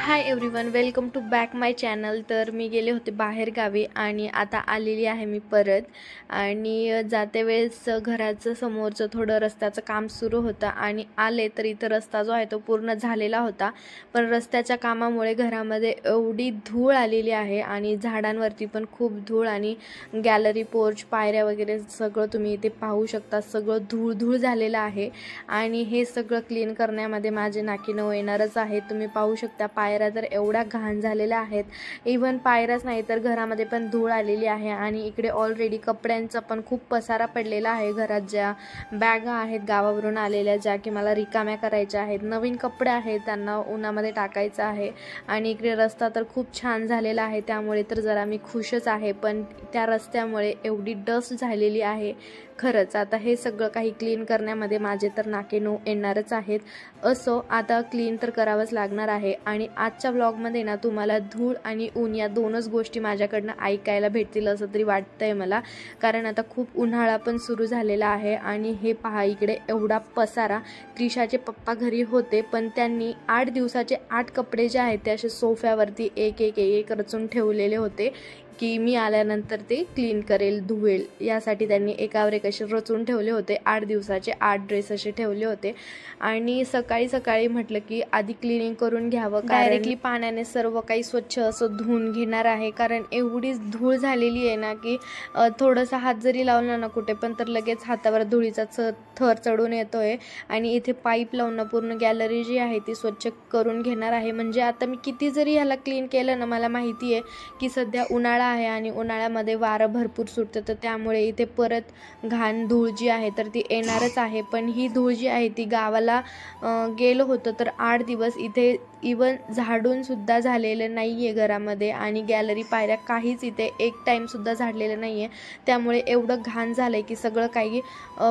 High everyone, welcome to back my channel. तर मी गेले होते बाहेर गावी आणि आता आलेली आहे मी परत। आणि जाते वेळेस घराचं समोरचं थोडं रस्त्याचं काम सुरू होतं आणि आले तर इथं रस्ता जो आहे तो पूर्ण झालेला होता, पण रस्त्याच्या कामामुळे घरामध्ये एवढी धूळ आलेली आहे आणि झाडांवरती पण खूप धूळ आणि गॅलरी पोर्च पायऱ्या वगैरे सगळं तुम्ही इथे पाहू शकता, सगळं धूळ धूळ झालेलं आहे। आणि हे सगळं क्लीन करण्यामध्ये माझे नाकी नऊ येणारच आहे। तुम्ही पाहू शकता पायऱ्या तर एवढ्या घाण झालेल्या आहेत, इवन पायऱ्याच नाही तर घरामध्ये पण धूळ आलेली आहे। आणि इकडे ऑलरेडी कपड्यांचा पण खूप पसारा पडलेला आहे। घरात ज्या बॅगा आहेत गावावरून आलेल्या, ज्या की मला रिकाम्या करायच्या आहेत, नवीन कपडे आहेत त्यांना उन्हामध्ये टाकायचं आहे। आणि इकडे रस्ता तर खूप छान झालेला आहे, त्यामुळे तर जरा मी खुशच आहे, पण त्या रस्त्यामुळे एवढी डस्ट झालेली आहे खरंच। आता हे सगळं काही क्लीन करण्यामध्ये माझे तर नाके नऊ येणारच आहेत। असो, आता क्लीन तर करावंच लागणार आहे। आणि आजच्या व्लॉगमध्ये ना तुम्हाला धूळ आणि ऊन या दोनच गोष्टी माझ्याकडनं ऐकायला भेटतील असं तरी वाटतंय मला, कारण आता खूप उन्हाळा पण सुरू झालेला आहे। आणि हे पहा इकडे एवढा पसारा। त्रिशाचे पप्पा घरी होते, पण त्यांनी 8 दिवसाचे 8 कपडे जे आहेत ते असे सोफ्यावरती एक एक एक रचून ठेवलेले होते की मी आल्यानंतर ते क्लीन करेल, धुवेल, यासाठी त्यांनी एकावर एक असे रचून ठेवले होते। 8 दिवसाचे 8 ड्रेस असे ठेवले होते। आणि सकाळी सकाळी म्हटलं की आधी क्लिनिंग करून घ्यावं, डायरेक्टली पाण्याने सर्व काही स्वच्छ असं धुवून घेणार आहे, कारण एवढीच धूळ झालेली आहे ना की थोडंसं हात जरी लावला ना कुठे पण तर लगेच हातावर धुळीचा थर चढून येतोय। आणि इथे पाईप लावून पूर्ण गॅलरी जी आहे ती स्वच्छ करून घेणार आहे। म्हणजे आता मी किती जरी ह्याला क्लीन केलं ना, मला माहिती आहे की सध्या उन्हाळा आहे आणि उन्हाळ्यामध्ये वारं भरपूर सुटतं, तर त्यामुळे इथे परत घाण धूळ जी आहे तर ती येणारच आहे। पण ही धूळ जी आहे ती गावाला गेलो होतं तर 8 दिवस इथे इवन झाडून सुद्धा झालेलं नाही आहे घरामध्ये, आणि गॅलरी पायऱ्या काहीच इथे एक टाईम सुद्धा झाडलेलं नाही आहे। त्यामुळे एवढं घाण झालं आहे की सगळं काही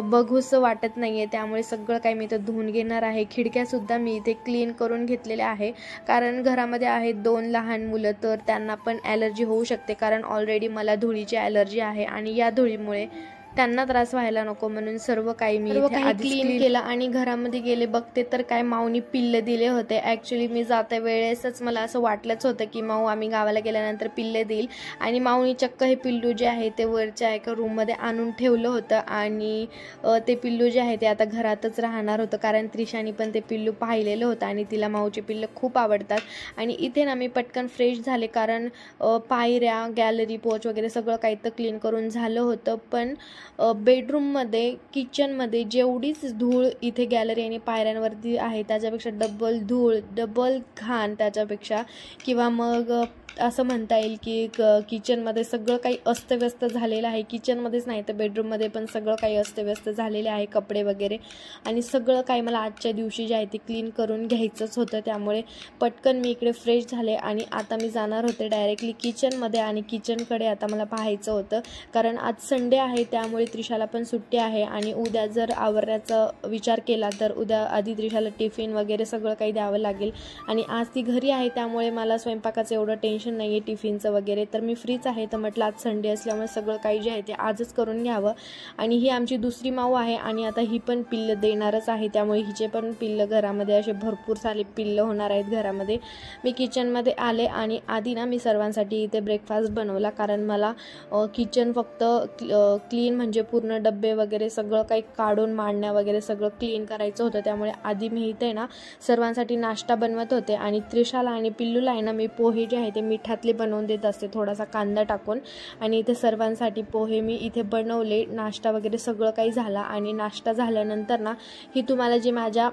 बघूसं वाटत नाही आहे। त्यामुळे सगळं काही मी इथं धुवून घेणार आहे। खिडक्यासुद्धा मी इथे क्लीन करून घेतलेल्या आहे, कारण घरामध्ये आहेत 2 लहान मुलं, तर त्यांना पण ॲलर्जी होऊ शकते, कारण ऑलरेडी मला धुळीची ॲलर्जी आहे आणि या धुळीमुळे त्यांना त्रास व्हायला नको म्हणून सर्व काही मी इथे आधी क्लीन केलं। आणि घरामध्ये गेले बघते तर काय माऊनी पिल्ले दिले होते। ॲक्च्युली मी जाता वेळेसच मला असं वाटलंच होतं की माऊ आम्ही गावाला गेल्यानंतर पिल्ले देईल, आणि माऊनी चक्क हे पिल्लू जे आहे ते वरच्या एका रूममध्ये आणून ठेवलं होतं। आणि ते पिल्लू जे आहे ते आता घरातच राहणार होतं, कारण त्रिशानी पण ते पिल्लू पाहिलेलं होतं आणि तिला माऊचे पिल्लं खूप आवडतात। आणि इथे ना मी पटकन फ्रेश झाले, कारण पायऱ्या गॅलरी पोर्च वगैरे सगळं काही तर क्लीन करून झालं होतं, पण बेडरूममध्ये किचनमध्ये जेवढीच धूळ इथे गॅलरी आणि पायऱ्यांवरती आहे त्याच्यापेक्षा डबल धूळ, डबल घाण त्याच्यापेक्षा, किंवा मग असं म्हणता येईल की किचनमध्ये सगळं काही अस्तव्यस्त झालेलं आहे। किचनमध्येच नाही तर बेडरूममध्ये पण सगळं काही अस्तव्यस्त झालेले आहे, कपडे वगैरे, आणि सगळं काही मला आजच्या दिवशी जे आहे ते क्लीन करून घ्यायचंच होतं। त्यामुळे पटकन मी इकडे फ्रेश झाले आणि आता मी जाणार होते डायरेक्टली किचनमध्ये, आणि किचनकडे आता मला पाहायचं होतं, कारण आज संडे आहे त्यामुळे त्रिशाला पण सुट्टी आहे। आणि उद्या जर आवरण्याचा विचार केला तर उद्या आधी त्रिशाला टिफिन वगैरे सगळं काही द्यावं लागेल, आणि आज ती घरी आहे त्यामुळे मला स्वयंपाकाचं एवढं टेन्शन नाही आहे टिफिनचं वगैरे, तर मी फ्रीच आहे। तर म्हटलं आज संडे असल्यामुळे सगळं काही जे आहे ते आजच करून घ्यावं। आणि ही आमची दुसरी माऊ आहे आणि आता ही पण पिल्लं देणारच आहे, त्यामुळे हिचे पण पिल्लं घरामध्ये असे भरपूर सारे पिल्लं होणार आहेत घरामध्ये। मी किचनमध्ये आले आणि आधी ना मी सर्वांसाठी इथे ब्रेकफास्ट बनवला, कारण मला किचन फक्त क्लीन म्हणजे पूर्ण डब्बे वगैरे सगळं काही काढून मांडण्या वगैरे सगळं क्लीन करायचं होतं। त्यामुळे आधी मी इथे ना सर्वांसाठी नाश्ता बनवत होते, आणि त्रिशाला आणि पिल्लूला आहे ना मी पोहे जे आहे ते मिठातले बनवून देत असते, थोडासा कांदा टाकून। आणि इथे सर्वांसाठी पोहे मी इथे बनवले, नाश्ता वगैरे सगळं काही झाला। आणि नाश्ता झाल्यानंतर ना ही तुम्हाला जी माझ्या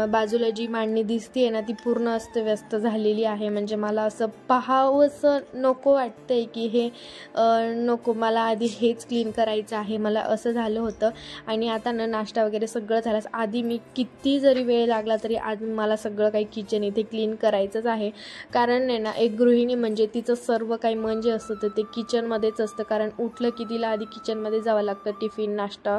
बाजूला जी मांडणी दिसते ना ती पूर्ण अस्तव्यस्त झालेली आहे, म्हणजे मला असं पाहावंसं नको वाटतंय की हे नको, मला आधी हेच क्लीन करायचं आहे, मला असं झालं होतं। आणि आता ना नाश्ता वगैरे सगळं झालं, आधी मी किती जरी वेळ लागला तरी आज मला सगळं काही किचन इथे क्लीन करायचंच आहे, कारण आहे ना एक गृहिणी म्हणजे तिचं सर्व काही मन जे असतं ते किचनमध्येच असतं, कारण उठलं की तिला आधी किचनमध्ये जावं लागतं. टिफिन, नाश्ता,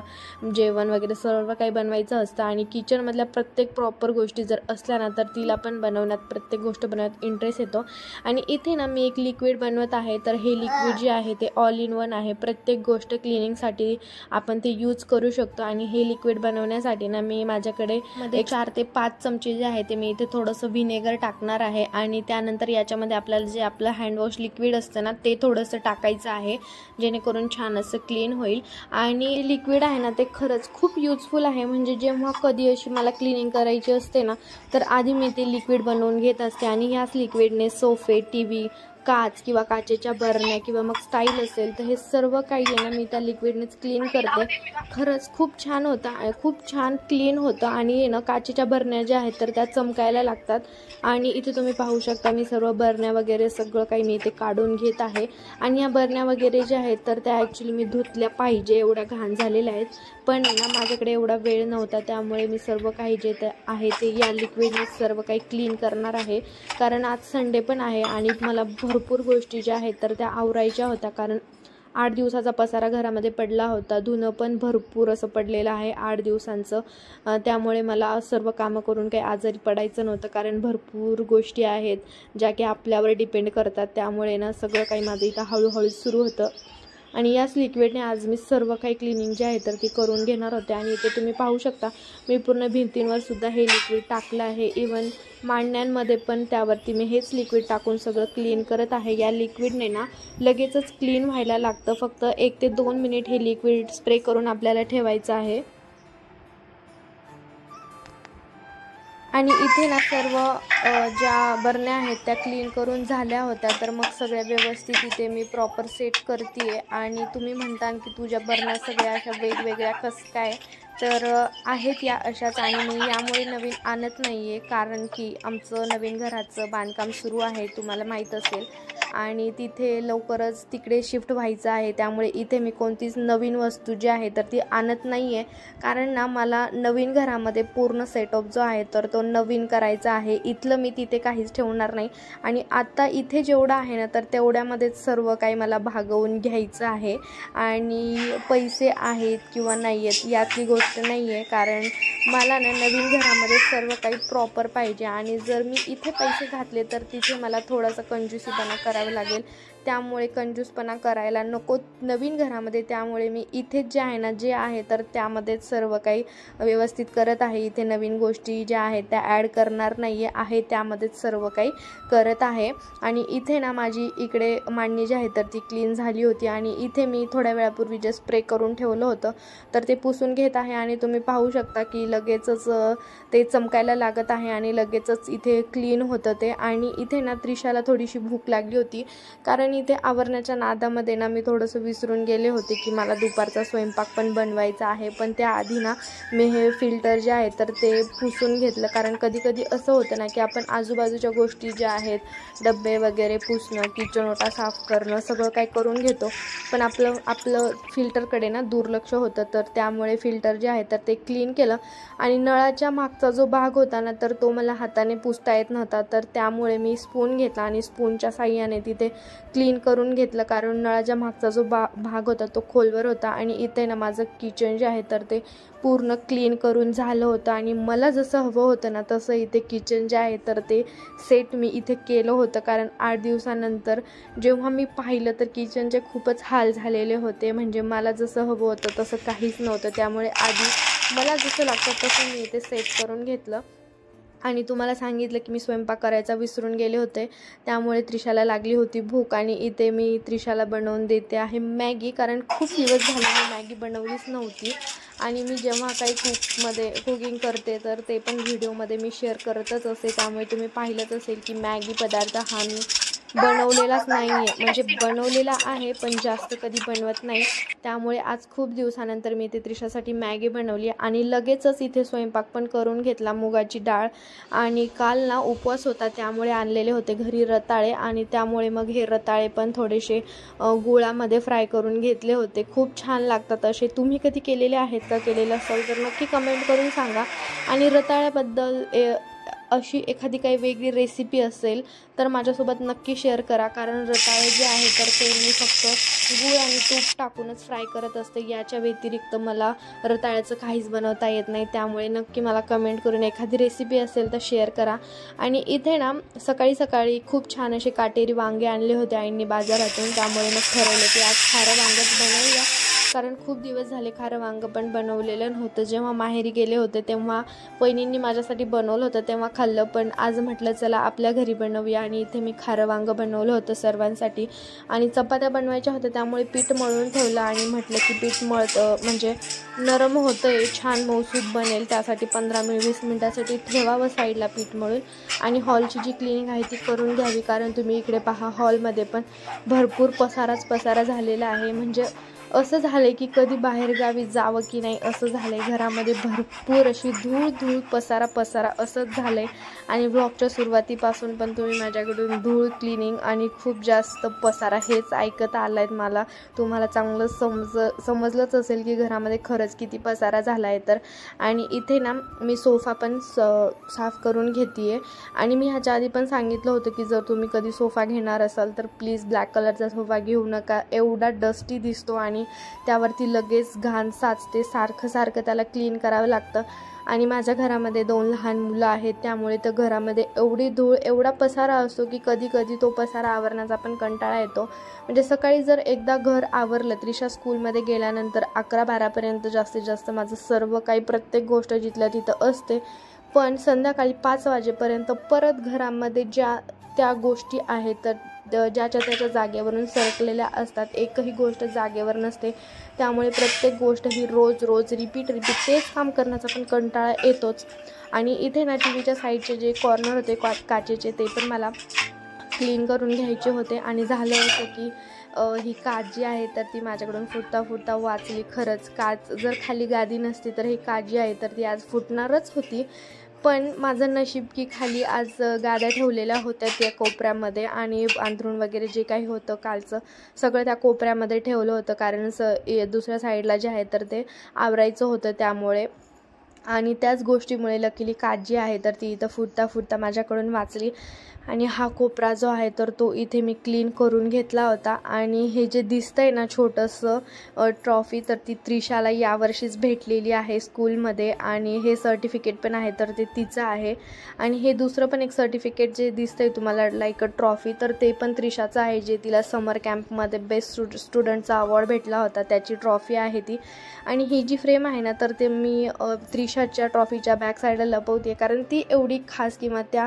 जेवण वगैरे सर्व काही बनवायचं असतं आणि किचनमधल्या प्रत्येक प्रॉपर गोष्टी जर असल्या ना तर तिला पण बनवण्यात, प्रत्येक गोष्ट बनवण्यात इंटरेस्ट येतो. आणि इथे ना मी एक लिक्विड बनवत आहे, तर हे लिक्विड जे आहे ते ऑल इन वन आहे. प्रत्येक गोष्ट क्लिनिंगसाठी आपण ते यूज करू शकतो. आणि हे लिक्विड बनवण्यासाठी ना मी माझ्याकडे 4 ते 5 चमचे जे आहे ते मी इथे थोडंसं व्हिनेगर टाकणार आहे आणि त्यानंतर याच्यामध्ये आपल्याला जे आपलं हँडवॉश लिक्विड असतं ना ते थोडंसं टाकायचं आहे, जेणेकरून छान असं क्लीन होईल. आणि लिक्विड आहे ना ते खरंच खूप यूजफुल आहे. म्हणजे जेव्हा कधी अशी मला क्लिनिंग करायची असते ना तर आधी मी ते लिक्विड बनवून घेत असते आणि ह्याच लिक्विडने सोफे, टीव्ही, काच किंवा काचेच्या बरण्या किंवा मग स्टाईल असेल तर हे सर्व काही आहे ना मी त्या लिक्विडनेच क्लीन करते. खरंच खूप छान होतं, खूप छान क्लीन होतं. आणि ना काचेच्या बरण्या ज्या आहेत तर त्या चमकायला लागतात. आणि इथे तुम्ही पाहू शकता मी सर्व बरण्या वगैरे सगळं काही मी इथे काढून घेत आहे. आणि या बरण्या वगैरे ज्या आहेत तर त्या ॲक्च्युली मी धुतल्या पाहिजे, एवढ्या घाण झालेल्या आहेत, पण ना माझ्याकडे एवढा वेळ नव्हता, त्यामुळे मी सर्व काही जे आहे ते या लिक्विडने सर्व काही क्लीन करणार आहे. कारण आज संडे पण आहे आणि मला भरपूर गोष्टी ज्या आहेत तर त्या आवरायच्या होत्या, कारण 8 दिवसाचा पसारा घरामध्ये पडला होता. धुणं पण भरपूर असं पडलेलं आहे 8 दिवसांचं. त्यामुळे मला सर्व कामं करून काही आजारी पडायचं नव्हतं, कारण भरपूर गोष्टी आहेत ज्या की आपल्यावर डिपेंड करतात. त्यामुळे ना सगळं काही माझं इथं हळूहळू सुरू होतं. आणि याच लिक्विडने आज मी सर्व काही क्लिनिंग जे आहे तर ती करून घेणार होते. आणि इथे तुम्ही पाहू शकता मी पूर्ण भिंतींवर सुद्धा हे लिक्विड टाकलं आहे. इवन मांडण्यांमध्ये पण त्यावरती मी हेच लिक्विड टाकून सगळं क्लीन करत आहे. या लिक्विडने ना लगेचच क्लीन व्हायला लागतं. फक्त 1 ते 2 मिनिट हे लिक्विड स्प्रे करून आपल्याला ठेवायचं आहे. आणि इथे ना सर्व ज्या बरण्या आहेत त्या क्लीन करून झाल्या होत्या, तर मग सगळ्या व्यवस्थित इथे मी प्रॉपर सेट करते आहे. आणि तुम्ही म्हणता की तुझ्या बरण्या सगळ्या अशा वेगवेगळ्या कसं काय, तर आहेत या अशाच. आणि मी यामुळे नवीन आणत नाही आहे, कारण की आमचं नवीन घराचं बांधकाम सुरू आहे, तुम्हाला माहीत असेल, आणि तिथे लवकरच तिकडे शिफ्ट व्हायचं आहे. त्यामुळे इथे मी कोणतीच नवीन वस्तू जी आहे तर ती आणत नाही आहे, कारण ना मला नवीन घरामध्ये पूर्ण सेटअप जो आहे तर तो नवीन करायचा आहे. इथलं मी तिथे काहीच ठेवणार नाही. आणि आता इथे जेवढं आहे ना तर तेवढ्यामध्येच सर्व काही मला भागवून घ्यायचं आहे. आणि पैसे आहेत किंवा नाही आहेत यातली गोष्ट नाही आहे, कारण मला ना नवीन घरामध्ये सर्व काही प्रॉपर पाहिजे. आणि जर मी इथे पैसे घातले तर तिथे मला थोडासा कंजूसीपणा करावा लागेल. त्यामुळे कंजूसपणा करायला नको नवीन घरामध्ये. त्यामुळे मी इथे जे आहे ना जे आहे तर त्यामध्येच सर्व काही व्यवस्थित करत आहे. इथे नवीन गोष्टी ज्या आहेत त्या ॲड करणार नाही आहे, त्यामध्येच सर्व काही करत आहे. आणि इथे ना माझी इकडे मांडणी जी आहे तर ती क्लीन झाली होती. आणि इथे मी थोड्या वेळापूर्वी जे स्प्रे करून ठेवलं होतं तर ते पुसून घेत आहे. आणि तुम्ही पाहू शकता की लगेचच ते चमकायला लागत आहे आणि लगेचच इथे क्लीन होतं ते. आणि इथे ना त्रिशाला थोडीशी भूक लागली होती, कारण इथे आवरण्याच्या नादामध्ये ना मी थोडंसं विसरून गेले होते की मला दुपारचा स्वयंपाक पण बनवायचा आहे. पण त्याआधी ना मी हे फिल्टर जे आहे तर ते पुसून घेतलं, कारण कधी कधी असं होतं ना की आपण आजूबाजूच्या गोष्टी ज्या आहेत, डब्बे वगैरे पुसणं, किचन ओटा साफ करणं, सगळं काही करून घेतो, पण आपलं फिल्टरकडे ना दुर्लक्ष होतं. तर त्यामुळे फिल्टर जे आहे तर ते क्लीन केलं. आणि नळाच्या मागचा जो भाग होता ना तर तो मला हाताने पुसता येत नव्हता, तर त्यामुळे मी स्पून घेतला आणि स्पूनच्या साह्याने तिथे क्लीन करून घेतलं, कारण नळाच्या मागचा जो भाग होता तो खोलवर होता. आणि इथे ना माझं किचन जे आहे तर ते पूर्ण क्लीन करून झालं होतं. आणि मला जसं हवं होतं ना तसं इथे किचन जे आहे तर ते सेट मी इथे केलं होतं, कारण 8 दिवसानंतर जेव्हा मी पाहिलं तर किचनचे खूपच हाल झालेले होते. म्हणजे मला जसं हवं होतं तसं काहीच नव्हतं. त्यामुळे आधी मला जसं लागतं तसं मी इथे सेट करून घेतलं. आणि तुम्हाला सांगितलं की मी स्वयंपाक करायचा विसरून गेले होते, त्यामुळे त्रिशाला लागली होती भूक. आणि इथे मी त्रिशाला बनवून देते आहे मॅगी, कारण खूप दिवस झाले मी मॅगी बनवलीच नव्हती. आणि मी जेव्हा काही कुकिंग करते तर ते पण व्हिडिओमध्ये मी शेअर करतच असते, त्यामुळे तुम्ही पाहिलंच असेल की मॅगी पदार्थ हा मी बनवलेलाच नाही आहे. म्हणजे बनवलेला आहे पण जास्त कधी बनवत नाही. त्यामुळे आज खूप दिवसानंतर मी इथे त्रिशासाठी मॅगी बनवली आणि लगेचच इथे स्वयंपाक पण करून घेतला. मुगाची डाळ, आणि काल ना उपवास होता त्यामुळे आणलेले होते घरी रताळे, आणि त्यामुळे मग हे रताळे पण थोडेसे गुळामध्ये फ्राय करून घेतले होते. खूप छान लागतात असे. तुम्ही कधी केलेले आहेत का? केलेलं असेल तर नक्की कमेंट करून सांगा. आणि रताळ्याबद्दल अशी एखादी काही वेगळी रेसिपी असेल तर माझ्यासोबत नक्की शेअर करा, कारण रताळे जे आहे तर ते मी फक्त गूळ आणि तूप टाकूनच फ्राय करत असते. याच्या व्यतिरिक्त मला रताळ्याचं काहीच बनवता येत नाही, त्यामुळे नक्की मला कमेंट करून एखादी रेसिपी असेल तर शेअर करा. आणि इथे ना सकाळी सकाळी खूप छान असे काटेरी वांगे आणले होते आईंनी बाजारातून, त्यामुळे मग ठरवलं की आज खारं वांगंच बनवूया, कारण खूप दिवस झाले खारं वांगं पण बनवलेलं नव्हतं. जेव्हा माहेरी गेले होते तेव्हा वहिनींनी माझ्यासाठी बनवलं होतं तेव्हा खाल्लं, पण आज म्हटलं चला आपल्या घरी बनवूया. आणि इथे मी खारं वांगं बनवलं होतं सर्वांसाठी. आणि चपात्या बनवायच्या होत्या त्यामुळे पीठ मळून ठेवलं आणि म्हटलं की पीठ म्हणजे नरम होतं, छान मऊसूद बनेल, त्यासाठी 15-20 मिनिटासाठी ठेवावं साईडला पीठ मळून. आणि हॉलची जी क्लिनिंग आहे ती करून घ्यावी, कारण तुम्ही इकडे पहा हॉलमध्ये पण भरपूर पसारा झालेला आहे. म्हणजे असं झालं की कधी बाहेरगावी जावं की नाही असं झालं आहे. घरामध्ये भरपूर अशी धूळ पसारा असंच झालं आहे. आणि ब्लॉगच्या सुरुवातीपासून पण तुम्ही माझ्याकडून धूळ क्लिनिंग आणि खूप जास्त पसारा हेच ऐकत आला आहेत. मला तुम्हाला चांगलं समजलंच असेल की घरामध्ये खरंच किती पसारा झाला आहे तर. आणि इथे ना मी सोफा पण साफ करून घेते आहे. आणि मी ह्याच्या आधी पण सांगितलं होतं की जर तुम्ही कधी सोफा घेणार असाल तर प्लीज ब्लॅक कलरचा सोफा घेऊ नका, एवढा डस्टी दिसतो आणि त्यावरती लगेच घाण साचते, सारखं त्याला क्लीन करावं लागतं. आणि माझ्या घरामध्ये 2 लहान मुलं आहेत, त्यामुळे तर घरामध्ये एवढी धूळ एवढा पसारा असतो की कधी तो पसारा आवरण्याचा पण कंटाळा येतो. म्हणजे सकाळी जर एकदा घर आवरलं, त्रिशा स्कूलमध्ये गेल्यानंतर 11-12पर्यंत जास्तीत जास्त माझं सर्व काही प्रत्येक गोष्ट जिथल्या तिथं असते. पण संध्याकाळी 5 वाजेपर्यंत परत घरामध्ये त्या गोष्टी आहेत तर ज्याच्या त्याच्या जागेवरून सरकलेल्या असतात, एकही गोष्ट जागेवर नसते. त्यामुळे प्रत्येक गोष्ट ही रोज रिपीट तेच काम करण्याचा पण कंटाळा येतोच. आणि इथे ना टीव्हीच्या साईडचे जे कॉर्नर होते काचेचे ते पण मला क्लीन करून घ्यायचे होते. आणि झालं असं की ही काच जी आहे तर ती माझ्याकडून फुटता वाचली. खरंच काच जर खाली गादी नसती तर ही काच जी आहे तर ती आज फुटणारच होती. पण माझं नशीब की खाली आज गाद्या ठेवलेल्या होत्या त्या कोपऱ्यामध्ये, आणि अंथरूण वगैरे जे काही होतं कालचं सगळं त्या कोपऱ्यामध्ये ठेवलं होतं, कारण दुसऱ्या साईडला जे आहे तर ते आवरायचं होतं त्यामुळे. आणि त्याच गोष्टीमुळे लकीली काच जी आहे तर ती इथं फुटता माझ्याकडून वाचली. आणि हा कोपरा जो आहे तर तो इथे मी क्लीन करून घेतला होता. आणि हे जे दिसतंय ना छोटंसं ट्रॉफी तर ती त्रिशाला यावर्षीच भेटलेली आहे स्कूलमध्ये, आणि हे सर्टिफिकेट पण आहे तर ते तिचं आहे. आणि हे दुसरं पण एक सर्टिफिकेट जे दिसतंय तुम्हाला लाईक ट्रॉफी तर ते पण त्रिशाचं आहे, जे तिला समर कॅम्पमध्ये बेस्ट स्टुडंटचा अवॉर्ड भेटला होता त्याची ट्रॉफी आहे ती. आणि ही जी फ्रेम आहे ना तर ते मी त्रिशाच्या ट्रॉफीच्या बॅक साईडला लपवते, कारण ती एवढी खास किंवा त्या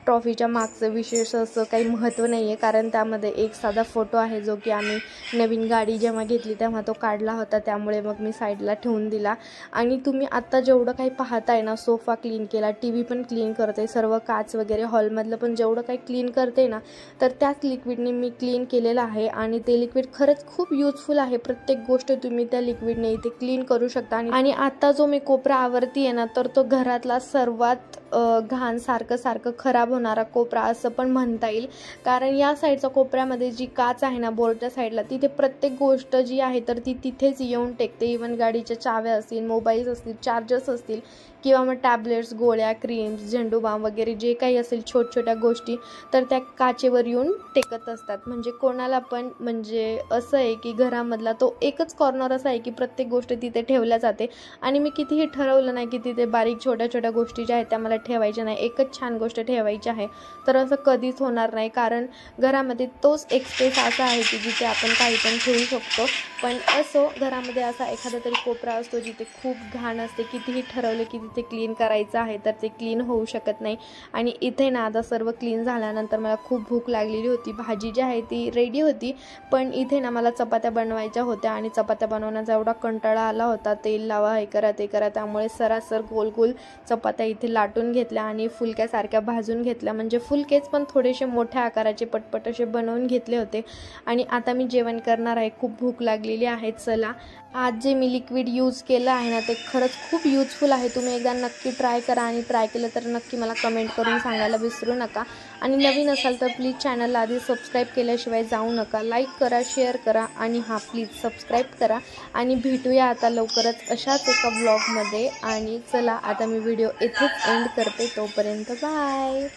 ट्रॉफीच्या मागचं विशेष असं काही महत्त्व नाही आहे, कारण त्यामध्ये एक साधा फोटो आहे जो की आम्ही नवीन गाडी जेव्हा घेतली तेव्हा तो काढला होता, त्यामुळे मग मी साईडला ठेवून दिला. आणि तुम्ही आत्ता जेवढं काही पाहताय ना, सोफा क्लीन केला, टी व्ही पण क्लीन करते, सर्व काच वगैरे हॉलमधलं पण जेवढं काही क्लीन करते ना तर त्याच लिक्विडने मी क्लीन केलेलं आहे. आणि ते लिक्विड खरंच खूप युजफुल आहे, प्रत्येक गोष्ट तुम्ही त्या लिक्विडने इथे क्लीन करू शकता. आणि आत्ता जो मी कोपरा आवरती आहे ना तर तो घरातला सर्वात घाण सारखं खराब होणारा कोपरा असं पण म्हणता येईल, कारण या साईडच्या कोपऱ्यामध्ये जी काच आहे ना बोर्डच्या साईडला तिथे प्रत्येक गोष्ट जी आहे तर ती तिथेच येऊन टेकते. इवन गाडीच्या चाव्या असतील, मोबाईल्स असतील, चार्जर्स असतील किंवा मग टॅबलेट्स, गोळ्या, क्रीम्स, झेंडूबाम वगैरे जे काही असेल छोट्या गोष्टी तर त्या काचेवर येऊन टेकत असतात. म्हणजे कोणाला पण म्हणजे असं आहे की घरामधला तो एकच कॉर्नर असा आहे की प्रत्येक गोष्ट तिथे ठेवल्या जाते. आणि मी कितीही ठरवलं नाही की तिथे बारीक छोट्या गोष्टी ज्या आहेत त्या मला ठेवायच्या नाही, एकच छान गोष्ट ठेवायची आहे, तर असं कधीच होणार नाही. कारण घरामध्ये तोच एक स्पेस असा आहे की जिथे आपण काही पण ठेवू शकतो. पण असो घरामध्ये असा एखादा तरी कोपरा असतो जिथे खूप घाण असते, कितीही ठरवलं की तिथे क्लीन करायचं आहे तर ते क्लीन होऊ शकत नाही. आणि इथे ना आता सर्व क्लीन झाल्यानंतर मला खूप भूक लागलेली होती. भाजी जी आहे ती रेडी होती, पण इथे ना मला चपात्या बनवायच्या होत्या आणि चपात्या बनवण्याचा एवढा कंटाळा आला होता, तेल लावा, हे करा ते करा, त्यामुळे सरासर गोल चपात्या इथे लाटून घेतल्या आणि फुलक्यासारख्या भाजून घेतल्या. म्हणजे फुलकेच पण थोडेसे मोठ्या आकाराचे पटपट असे बनवून घेतले होते. आणि आता मी जेवण करणार आहे, खूप भूक लागलेली आहे. चला, आज जे मी लिक्विड यूज केलं आहे ना ते खरंच खूप यूजफुल आहे. तुम्ही एकदा नक्की ट्राय करा, आणि ट्राय केलं तर नक्की मला कमेंट करून सांगायला विसरू नका. आणि नवीन असाल तर प्लीज चॅनलला आधी सबस्क्राईब केल्याशिवाय जाऊ नका. लाईक करा, शेअर करा, आणि प्लीज सबस्क्राईब करा. आणि भेटूया आता लवकरच अशाच एका ब्लॉगमध्ये. आणि चला आता मी व्हिडिओ इथेच एंड करते. तोपर्यंत बाय.